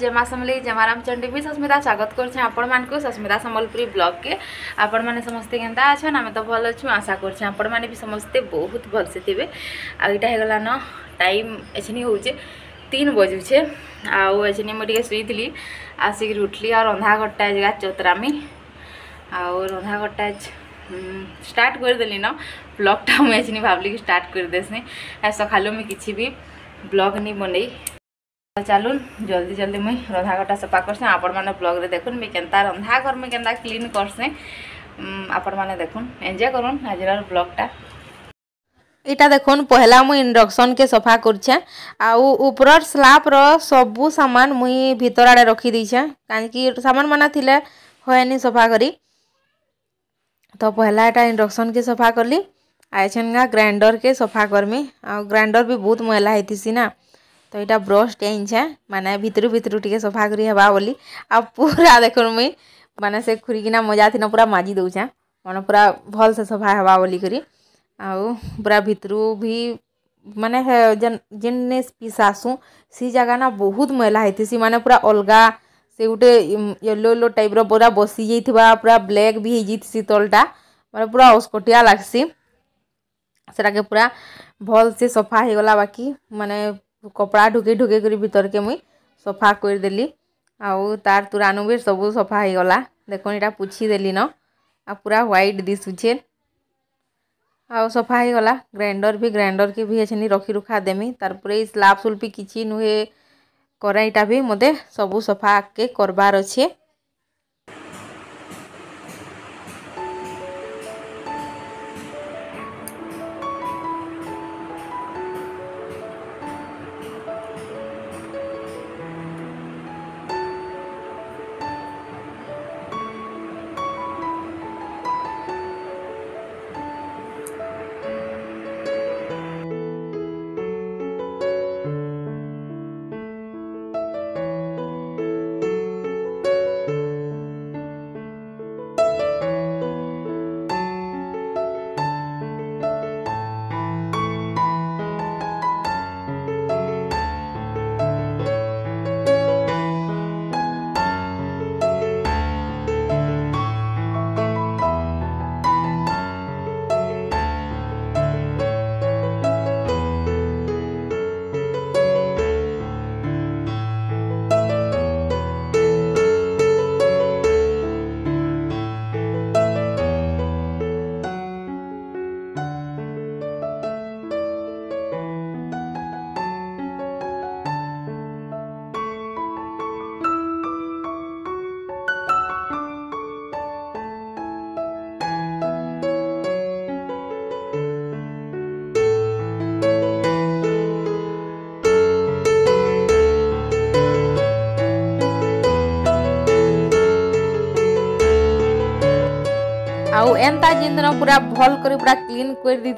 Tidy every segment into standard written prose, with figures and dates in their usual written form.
जय माँ समली जय माँ रामचंडी भी सस्मिता स्वागत कर आपण मानक सस्मिता सम्बलपुरी ब्लॉग के आपण मैंने समस्ते केन्ता अच्छा आम तो भल अच्छु आशा कर आपण मैंने भी समस्ते बहुत भल से थे आईटा होगा न टाइम एछनी हो 3 बजुचे आछनी मुझे शुई आसिक उठली और रंधा घटा जगह चौतरामी आउ रंधा घटा स्टार्ट करदेली न ब्लॉगटा मुझे भावली कि स्टार्ट करदेसी सकालू मुझे किसी भी ब्लॉग नहीं बनई चलून जल्दी जल्दी मुई रंधा घटा सफा करसे आपण मैंने ब्लॉग रे देखुन मुझे केन्ता रंधा घर में केन्ता क्लीन करसे आपण मैंने देखुन एंजॉय करूँ आज ब्लॉगटा। इटा देखुन पहला मुई इंडक्शन के सफा करछे आउ ऊपर स्लैब रो सबू सामान मुई भीतर आड़े रखी दीछे काहे सामान माना थिले होएनी सफा करी तो पहला एटा इंडक्शन के सफा करली आइछनगा ग्राइंडर के सफा करमी आ ग्राइंडर भी बहुत मैला हेतिसी ना तो यहाँ ब्रश टेंछे माने भितरु भितरु टिके सफा करी हवा बोली आ पूरा देखो मुई माने से खुरीकिना मजा थी पूरा माजी दउछे माने पूरा भल से सफा हवा बोली करी आउ पूरा भितरु भी माने जन जिन पिसासु सी जगह ना बहुत मैला हेतिसी माने पूरा अलगा से गोटे येलो येलो टाइप रो पूरा बसी जाइथिबा पूरा ब्लैक भी हो जाइथिसी तलटा माने पूरा अस्कटिया लागसी सेटा के पूरा भल से सफा हो गला बाकी माने कपड़ा ढुके ढुके कर भीतर के मुई सफा कर देली आउ तार तुरानु भी सब सफा हो गला देखो यहाँ पुछी देली न आ पूरा व्हाइट दिशुचे आउ सफा हो गला ग्राइंडर के भी एछनी रखी रुखा देमी तारपरे स्लैब सुल्पी किछि नुहे कराईटा भी मते सब सफा के करबार अच्छे। आउ एंता जिन दिन पूरा भल कर पूरा क्लीन कर दी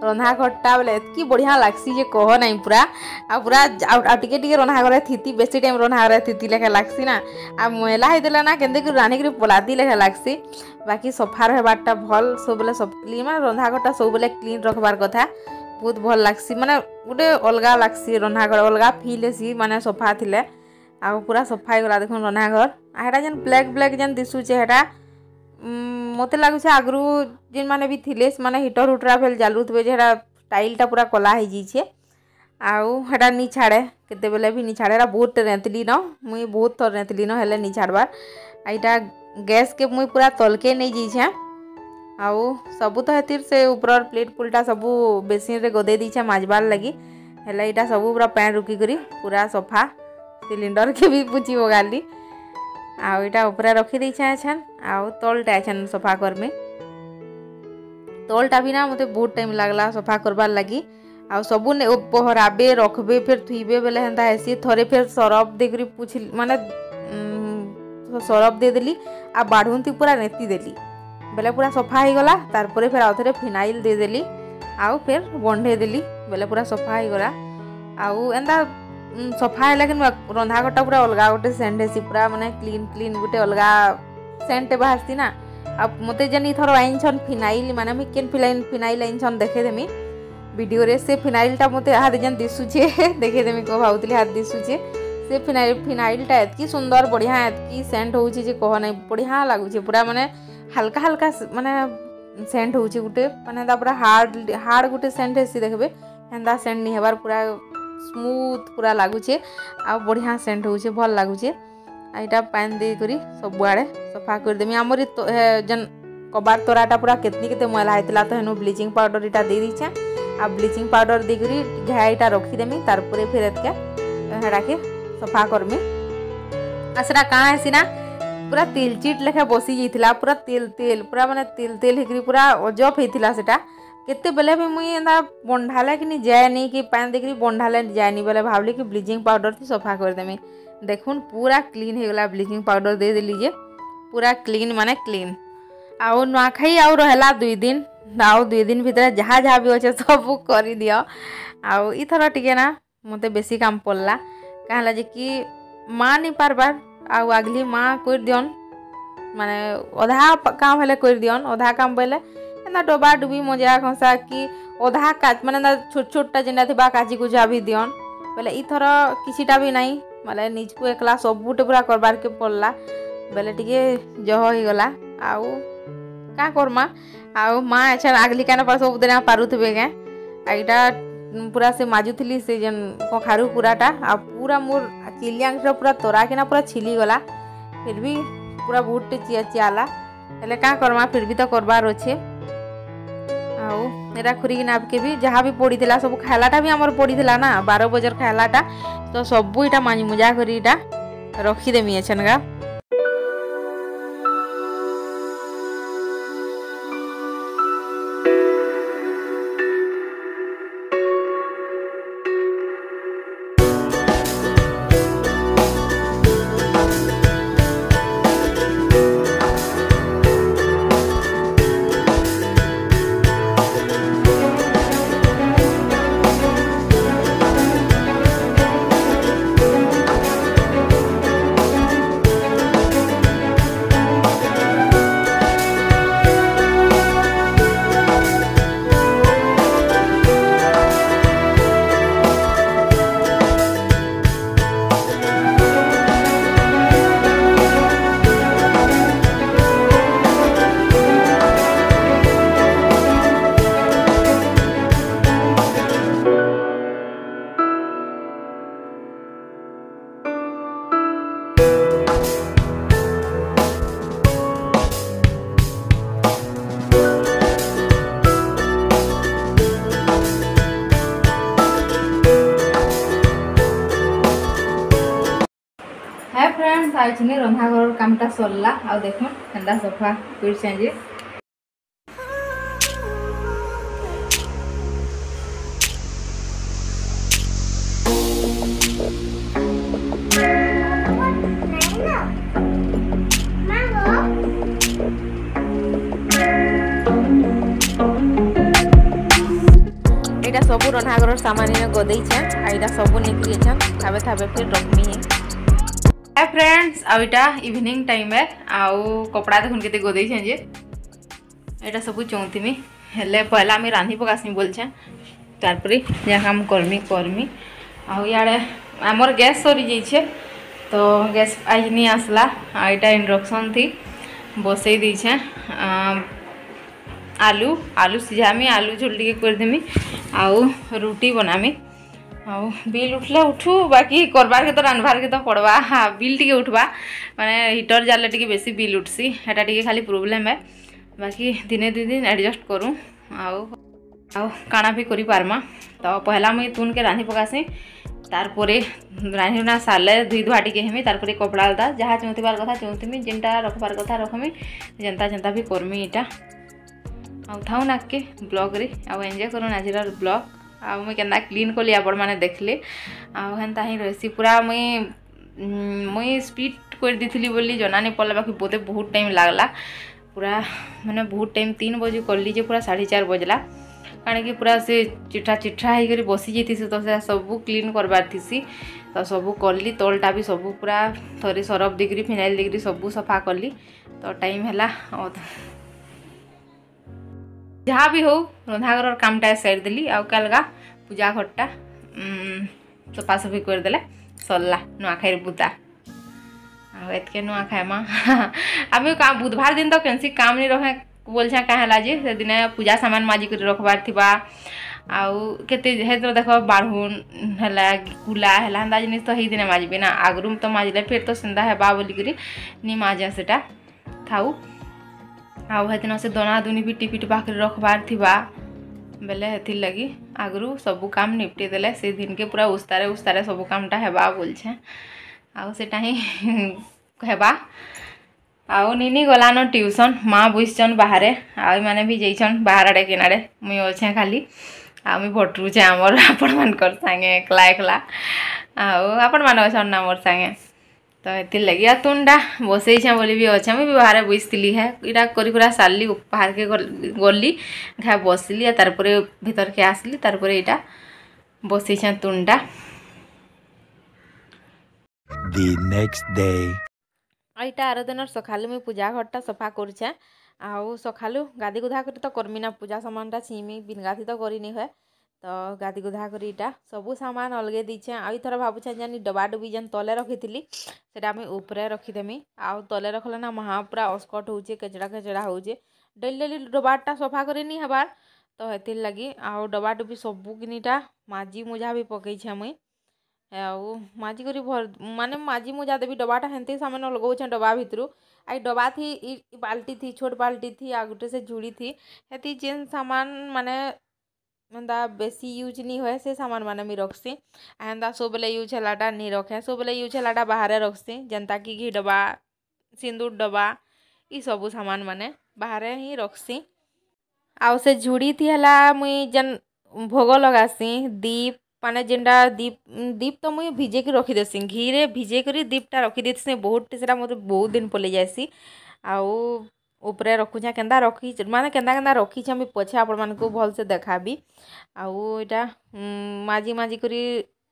रंधा घरटा बोले एतकी बढ़िया लागसी जे कह नहीं पूरा आ पूरा टिके टिके रंधा घर थी बेसी टाइम रंधा घर थी लेखा लागसी ना आ मैला होदेला ना केंदे कि रानी कर पलाती लेखा लागसी बाकी सफा रहबारटा भल सब बेले सब क्लीन माने रंधा घरटा सब बेले क्लीन रखबार कथा बहुत भल लागसी माने गोटे अलगा लागसी रंधा घर अलगा फील हेसी माने सफा थिले आ पूरा सफा गला देखुन रंधा घर आ हेटा जेन ब्लैक ब्लैक जेन दिसुचे हेटा मत लगुच आगु जिन माने भी थिले माने हिटर हुटरा फेल जालुवे जेटा टाइलटा पूरा कला हो जाइए आउटा नी छाड़े केते बेले भी नी छाड़े बहुत रेंतली न मुई बहुत थर रेंतली न हेले नी छाड़बार आईटा गैस के मुई पूरा तलके नहीं जाइए आउ सबू तो हेतिर से ऊपर प्लेट पुलटा सबू बेसिन रे गदे दीछे माजबार लगी हेले इटा सबू पूरा पैन रुकी करी पूरा सफा सिलिंडर के भी पूछी बगाली आउ इटा ऊपर रखी देछे छन आउ तलटा छन सफा करमे तलटा भी ना मते बहुत टाइम लागला सफा करबार लगी आउ सबु ने पहराबे रखबे फिर थुइबे बेले हेंता हेसी थरे फिर सरफ देकरी पूछ माने सरफ दे देली आ बाढुंती पूरा रेती देली बेले पूरा सफा हो गला तारपरे फिर आउ थरे फिनाइल दे देली आउ फिर बंधे देली बेले पूरा सफा हो गला आउ एंता सफा है लेकिन रंधा घटा पूरा अलग गोटे सेंट हेसी पूरा माने क्लीन क्लीन गोटे अलग सेंट बाहरसी ना अब मते जन इथर आइनछन फिनाइल माने मी केन फिनाइल आइनछन देखे देमी वीडियो रे से फिनाइल टा मते हाथ जन दिसुचे देखे देमी को भाउतली हाथ दिसुचे से फिनाइलटा एतकी सुंदर बढ़िया एतकी सेंट होउछि जे कह नै बढ़िया लागुछि पूरा माने हल्का हल्का माने सेंट होउछि गुटे माने दा पूरा हार्ड गुटे सेंट हेसी देखबे हेंदा सेंट नि हेबार पूरा स्मूथ पूरा लागुछि आ बढ़िया सेंट होउछि भल लागुछि। एटा पानी दे करी सब आड़े सफा कर देमी हमर जन कबार तोराटा पूरा केतनी केते मैला हेतला तो हेनु ब्लीचिंग पाउडर इटा दे दीछे आ ब्लीचिंग पाउडर दे करी घाईटा रखी देमी तार परे फिर एतके हेडा के सफा करमी आसरा काना हेसी ना पूरा तेल चिट लेखा बसी जाइथिला पूरा तेल पूरा माने तेल हेकरी पूरा अजब हेतिला सेटा केते बेले भी मुई एंदा बंढाले कि नि जाय नहीं कि पानी देखरी बंढाले जाय नहीं बेले भाबली कि ब्लीचिंग पाउडर थी सफा कर देमी देखुन पूरा क्लीन हे गला ब्लीचिंग पाउडर दे देली जे पूरा क्लीन माने क्लीन आउ नुआखाई आउ रहला 2 दिन आउ 2 दिन भीतर जहाँ भी अच्छे सब कर दियो आउ इथर टिके ना मते बेसी काम पड़ला कहला जे कि माँ नहीं पारबार आउ आगली माँ कर दियन माने अधा काम हेले कर दियन अधा काम बेले एना डोबा डुबी मजा खसा कि अधा काच माने छोट छोटा जेना थिबा काची कुचा भी दियन बेले इथर किछिटा भी नहीं माने निज को एकला सबुटे पूरा करबार के पड़ला बेले टिके जह ही गला आउ का करमा आउ माँ अच्छा आगली काना पर सब दिन पारुथबे के आइटा पूरा से माजुथली से जन कखारू पूराटा आ पूरा मोर चिलियांग पूरा तोरा के ना पूरा छिली गला फिर भी पूरा बहुत चियाला हेले का करमा फिर भी तो करबार अच्छे आउ एरा खुरी कि नाप के भी जहाँ भी पड़ी थिला सब खालाटा भी हमर पड़ी थिला ना 12 बजर खालाटा तो सब इटा मांजी मुजा करी इटा रखी देमी एछनगा फ्रेंड्स आज रंधा घर कामटा सरला आ देखो केंदा सफा करछे जे एटा सब रंधा घर सामान गदे छे सब निकली थाबे थाबे फिर रखमी है। हाय फ्रेंड्स आईटा इवनिंग टाइम है आउ कपड़ा देखुन केते गदे छे जे एटा सब चौथीमी हेले पहला मी रांधी पकासमी बोलछे तारपरे या काम करमी आउ याडे हमर गैस सरी जाई छे तो गैस आज नहीं आसला आईटा इंडक्शन थी बसई दी छे आलू सिझामी आलू झोल टिके कर देमी आउ रोटी बनामी आउ बिल उठले उठू बाकी करबार के तो रांधबार के तो पड़वा हाँ बिल टिके उठवा माने हीटर जाले टिके बेसी बिल उठसी हेटा टिके खाली प्रॉब्लम है बाकी दिने 2 दिन एडजस्ट करूँ आउ काना भी करि पारमा तो पहला मुई तुन के रांधी पकासी तारपरे रांधीना साले धुई धुआ टिके हेमी तारपरे कपड़ा लता जहाँ चौंथिबार कथा चौंथिमी जेनटा रखबार कथा रखमी जेनता भी करमी इटा आउ थाउ नाके ब्लॉग रे आउ एंजॉय करूँ आजिर ब्लॉग आउ मुई केन्ता क्लीन कली आपण मैंने देखले आउ हेन्ता ही रही पूरा मुई स्पीड कर दी बोली जना नहीं पड़ला बाकी बोते बहुत टाइम लागला पूरा मैंने बहुत टाइम 3 बजे कली जे पूरा 4:30 बजला कारण कि पूरा से चिट्ठा होकर बसी जाती तो से सब क्लीन करबार थी तो सब कली तलटा भी सब पूरा थोड़ी सरफ देकरी फिनाइल देकरी सब सफा कली तो टाइम है जहाँ भी हो रंधाघर कामटा साइड देली आउ कलगा पूजा घरटा सफासफी करदे सरला नुआखाई बुता एतके नुआ खाएमा आम का बुधवार दिन तो कैंसी काम नहीं रखे बोल कहेला जे से दिन पूजा सामान माजी कर रखबार थिबा आउ केते हेतर देख बाढ़ुन है कुला है हेन्ता जिनिस तो दिन माजबे ना आगरू तो माजले फिर तो सेंदा हेबा बोलिकी नी माजे सेटा थाऊ आउ हेदिन से दना दुनी भी टिपिट पाखरे रखबार थिबा बेले हेथिर लगी आगरू सबू काम निपटे देले से दिन के पूरा उस्तारे सबू कामटा हेबा बोलछे आउ सेटा ही हेबा आउ निनी गलान ट्यूशन माँ बुझन बाहर आई मैंने भी जाइछन बाहर आड़े किनारे मुई अच्छे खाली आ मुई भटरुचे आमर आपण मानकर संगे एकला एकला आउ आपण मान अछन ना मोर संगे तो हेतिर लगी आ तुंडा बसई बोली भी अच्छे मुझे भी बाहर बसती है इटा करा सारली बाहर के गली घा बसली तार भीतर के आसली तार यहाँ बसई तुंडा The next day. आईटा आर दिन सकालू मुझे पूजा घरटा सफा करुचे आउ सकालू गाधी गुधा कर तो करमी ना पूजा सामानटा छीमी बिन गाधी तो करनी हुए तो गाधी गुधा कर इटा सबू सामान अलगे दीचे आई थर भावुचे जानी डबा डुबी जेन तले रखी सेटा मुई ऊपरे रखीदेमी आउ तले रखले ना महा पूरा अस्कट होचे केचड़ा केचड़ा होचे डेली डेली डबाटा सफा करनी हबार तो हेतिर लगी आउ डबा डुबी सबू किनिटा माजी मुजा भी पकईछे मुई आउ माजी करी भर माने माजी मुजा देवी डबाटा हेंते सामान लगौछे डबा भितरू आई डबा थी बाल्टी थी छोट बाल्टी थी आ गुटे से जुड़ी थी हेती जेन सामान माने एंता बेसी यूज नहीं हुए से सामान माने मी रखसी एंता सब बेले यूज हलाटा नहीं रखे सब बेले यूज हलाटा बाहर रखसी जेनता कि घी डबा सिंदूर डबा ई सबू सामान माने बाहर ही रखसी आउ से झुड़ी थी हला मुई जेन भोग लगासी दीप माने जेनटा दीप तो मुई भिजे के रखी देसी घी रे भिजे करी दीपटा रखी देसी बहुत सेटा मोर बहुत दिन पलि जासी आउ ऊपरे रखुछे केंदा रखी माने केंदा केंदा रखी छे पछे आपण मानकु भल से देखाबी आउ एटा माजी माजी करी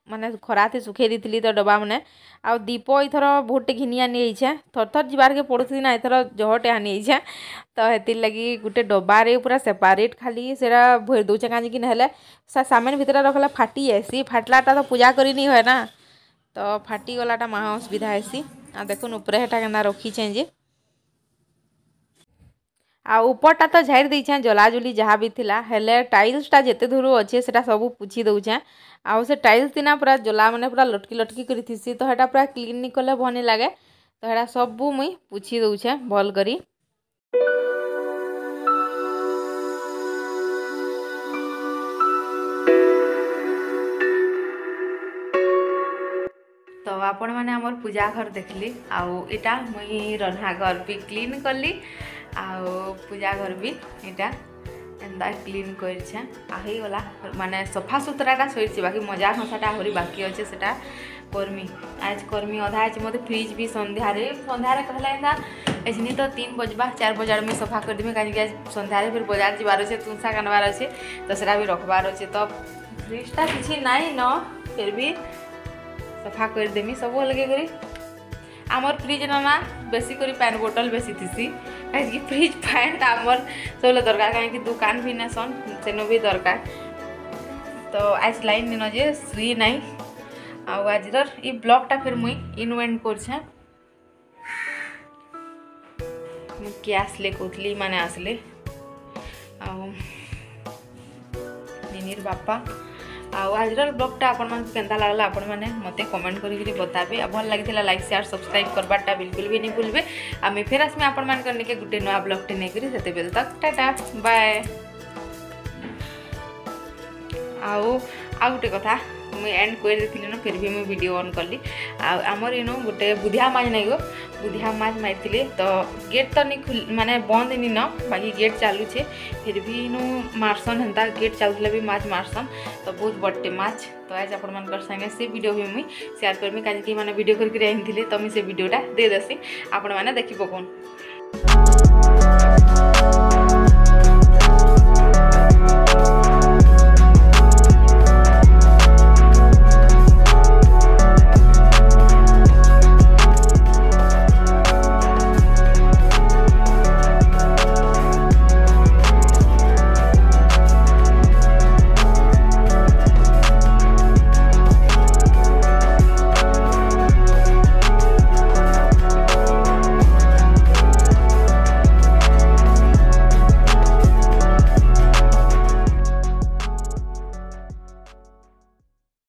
माने खरा थी सुखे दीथिली तो डबा माने आउ दीप इथर बहुत घिनी आनी छे थर थर जीवार के पड़ुथि ना इथर जहटे आनी छे तो हेतिर लगी गुटे डब्बा रे पूरा सेपरेट खाली सेरा भर दउचे काजी कि नहले सामान भीतर रखला फाटी जासी फाटलाटा तो पूजा करी नहीं होय ना तो फाटी गलाटा महा असुविधा हेसी आ देखुन ऊपरे हेटा केना रखी छे जे आ ऊपरटा तो झाड़ देछे जलाजुली जहाँ भी थिला हेले टाइल्सटा जेते धुरु अच्छे सेटा सब पुछि दउछे आउ से टाइल्स दिना पूरा जला माने पूरा लटकी लटकी करी थिसी तो हेटा पूरा क्लीन नहीं कले भनी लागे तो हेटा सबू मुई पुछि दउछे भल करी तो आपण मैंने आमर पूजा घर देखली आउ इटा मुई रन्हा घर भी क्लीन कली आउ पूजा घर भी इटा एंता क्लीन करछे आही गला माने सफा सुतराटा सरिछे बाकी मजा हंसाटा हरी बाकी अच्छे सेटा कर्मी आज कर्मी अधा आज मते फ्रिज भी संध्या रे कहला एंता एजनी तो 3 बजबा 4 बजार में सफा कर देबे काहे कि संध्या रे फिर बाजार जीवार छे तुंसा कानवार छे तो सेटा भी रखबार छे तो फ्रिजटा किछि नाइ न फिर भी सफा कर देमी सब लगे करी आमर फ्रिज ना बेसी करी पैन बोतल बेसी थीसी कहीं फ्रिज पैन आमर सब दरकार कहीं दुकान भी नेसन सेनो भी दरकार तो आज लाइन दिन जे सुई नाई आज ये ब्लॉगटा फिर मुई इनवेंट करछे किए आसले कहली माने आसले निनीर बापा आज ब्लॉगटा आपण केंता लागला आपण मैंने मते कमेंट करी बताबे भल लगी लाइक शेयर सब्सक्राइब करवाटा बिल्कुल भी नहीं भूलबे आम फिर आसमे आपण मान करने के गुटे नया ब्लॉगटे नहीं करी सेते बेल तक टाटा बाय आउ गुटे कथा मुझे एंड कर देती ना फिर भी मुझे वीडियो ऑन कली आमर इनो गोटे बुधिया माछ नहीं गो बुधिया माछ मारती तो गेट तो नहीं माने बंद नहीं न बाकी गेट चालू छे फिर भी इनो मारसन हेन्ता गेट चलुले भी माछ मारसन तो बहुत बड़े माछ तो आज आपण मान संगे से वीडियो भी मुई शेयर करमी काहे माने वीडियो करके आनी तो मुझे से वीडियोटा दे देसी आपण माने देखि पकोन।